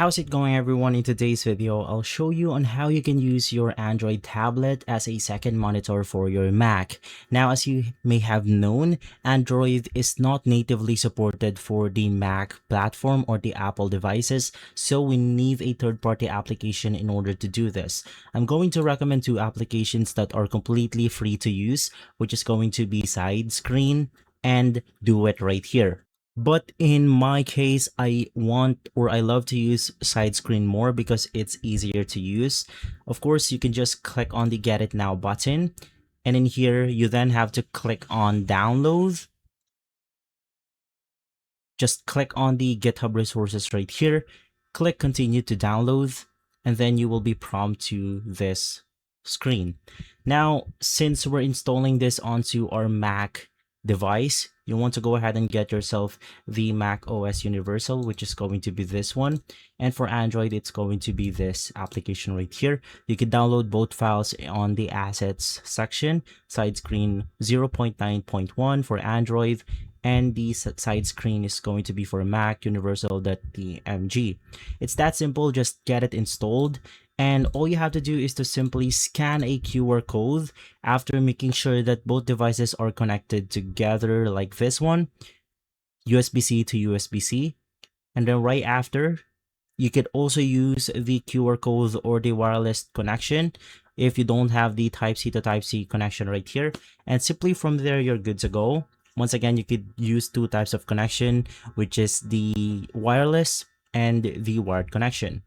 How's it going, everyone? In today's video, I'll show you on how you can use your Android tablet as a second monitor for your Mac. Now, as you may have known, Android is not natively supported for the Mac platform or the Apple devices, so we need a third-party application in order to do this. I'm going to recommend two applications that are completely free to use, which is going to be Sidescreen and Do It right here. But in my case, I love to use Sidescreen more because it's easier to use. Of course, you can just click on the Get It Now button. And in here, you then have to click on Download. Just click on the GitHub resources right here. Click Continue to download. And then you will be prompted to this screen. Now, since we're installing this onto our Mac device, you want to go ahead and get yourself the Mac OS Universal, which is going to be this one. And for Android, it's going to be this application right here. You can download both files on the assets section, Sidescreen 0.9.1 for Android, and the Sidescreen is going to be for Mac Universal.pmg. It's that simple, just get it installed. And all you have to do is to simply scan a QR code after making sure that both devices are connected together like this one, USB-C to USB-C. And then right after, you could also use the QR code or the wireless connection if you don't have the Type-C to Type-C connection right here. And simply from there, you're good to go. Once again, you could use two types of connection, which is the wireless and the wired connection.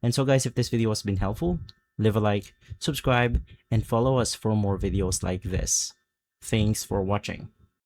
And so guys, if this video has been helpful, leave a like, subscribe, and follow us for more videos like this. Thanks for watching.